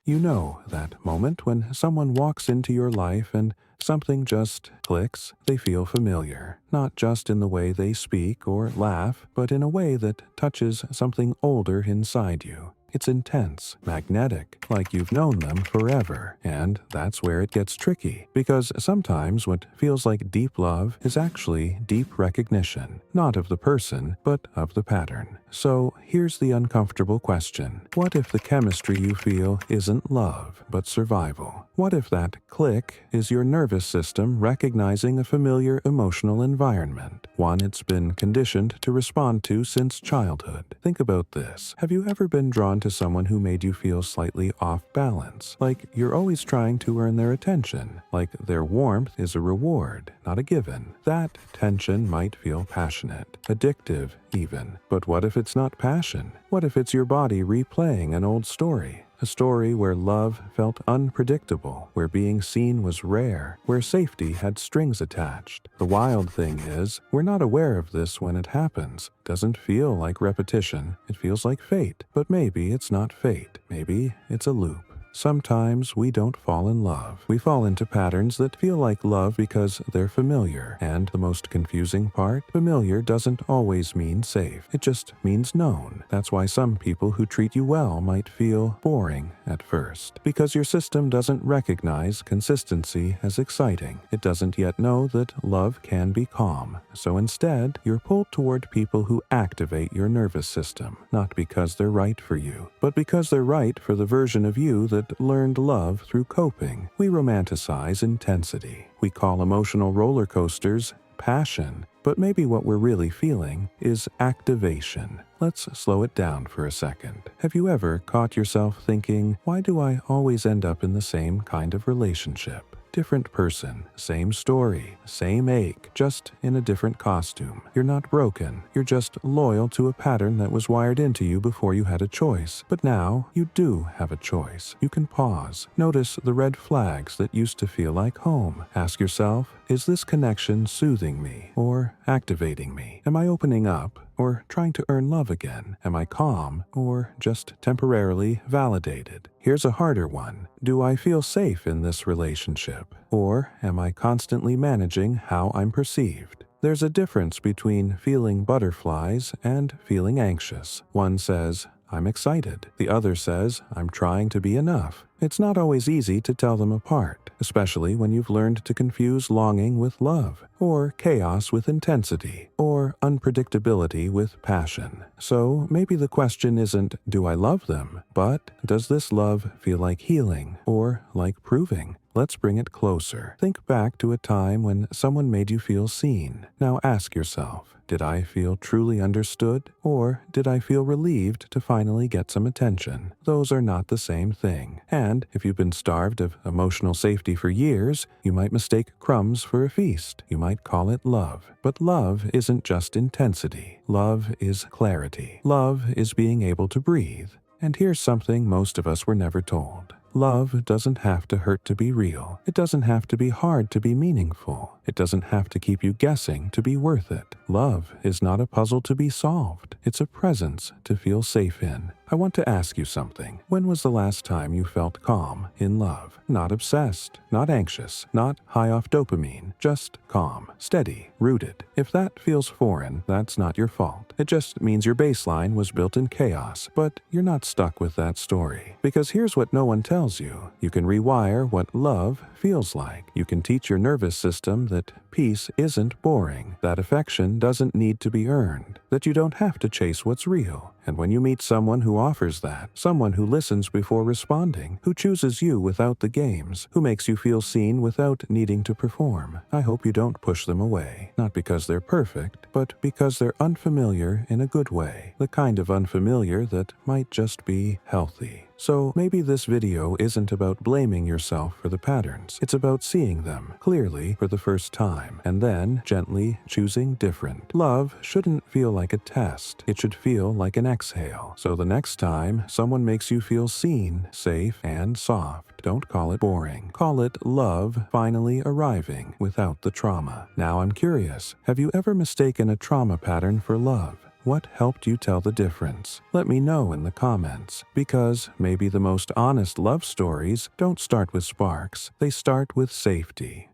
You know that moment when someone walks into your life and something just clicks. They feel familiar, not just in the way they speak or laugh, but in a way that touches something older inside you. It's intense, magnetic, like you've known them forever. And that's where it gets tricky, because sometimes what feels like deep love is actually deep recognition, not of the person, but of the pattern. So here's the uncomfortable question. What if the chemistry you feel isn't love, but survival? What if that click is your nervous system recognizing a familiar emotional environment, one it's been conditioned to respond to since childhood? Think about this. Have you ever been drawn to someone who made you feel slightly off balance? Like you're always trying to earn their attention, like their warmth is a reward, not a given. That tension might feel passionate, addictive even. But what if it's not passion? What if it's your body replaying an old story? A story where love felt unpredictable, where being seen was rare, where safety had strings attached. The wild thing is, we're not aware of this when it happens. It doesn't feel like repetition, it feels like fate. But maybe it's not fate, maybe it's a loop. Sometimes we don't fall in love. We fall into patterns that feel like love because they're familiar. And the most confusing part, familiar doesn't always mean safe. It just means known. That's why some people who treat you well might feel boring at first, because your system doesn't recognize consistency as exciting. It doesn't yet know that love can be calm. So instead, you're pulled toward people who activate your nervous system, not because they're right for you, but because they're right for the version of you that learned love through coping. We romanticize intensity. We call emotional roller coasters passion, but maybe what we're really feeling is activation. Let's slow it down for a second. Have you ever caught yourself thinking, why do I always end up in the same kind of relationship? Different person, same story, same ache, just in a different costume. You're not broken. You're just loyal to a pattern that was wired into you before you had a choice. But now you do have a choice. You can pause. Notice the red flags that used to feel like home. Ask yourself, is this connection soothing me or activating me? Am I opening up or trying to earn love again? Am I calm or just temporarily validated? Here's a harder one. Do I feel safe in this relationship? Or am I constantly managing how I'm perceived? There's a difference between feeling butterflies and feeling anxious. One says, I'm excited. The other says, I'm trying to be enough. It's not always easy to tell them apart, especially when you've learned to confuse longing with love, or chaos with intensity, or unpredictability with passion. So maybe the question isn't, do I love them? But does this love feel like healing or like proving? Let's bring it closer. Think back to a time when someone made you feel seen. Now ask yourself, did I feel truly understood, or did I feel relieved to finally get some attention? Those are not the same thing. And if you've been starved of emotional safety for years, you might mistake crumbs for a feast. You might call it love. But love isn't just intensity. Love is clarity. Love is being able to breathe. And here's something most of us were never told. Love doesn't have to hurt to be real. It doesn't have to be hard to be meaningful. It doesn't have to keep you guessing to be worth it. Love is not a puzzle to be solved. It's a presence to feel safe in. I want to ask you something. When was the last time you felt calm in love? Not obsessed, not anxious, not high off dopamine, just calm, steady, rooted. If that feels foreign, that's not your fault. It just means your baseline was built in chaos, but you're not stuck with that story. Because here's what no one tells you. You can rewire what love feels like. You can teach your nervous system that peace isn't boring, that affection doesn't need to be earned, that you don't have to chase what's real. And when you meet someone who offers that, someone who listens before responding, who chooses you without the games, who makes you feel seen without needing to perform, I hope you don't push them away. Not because they're perfect, but because they're unfamiliar in a good way. The kind of unfamiliar that might just be healthy. So maybe this video isn't about blaming yourself for the patterns. It's about seeing them clearly for the first time and then gently choosing different. Love shouldn't feel like a test. It should feel like an exhale. So the next time someone makes you feel seen, safe, and soft, don't call it boring. Call it love finally arriving without the trauma. Now I'm curious, have you ever mistaken a trauma pattern for love? What helped you tell the difference? Let me know in the comments, because maybe the most honest love stories don't start with sparks, they start with safety.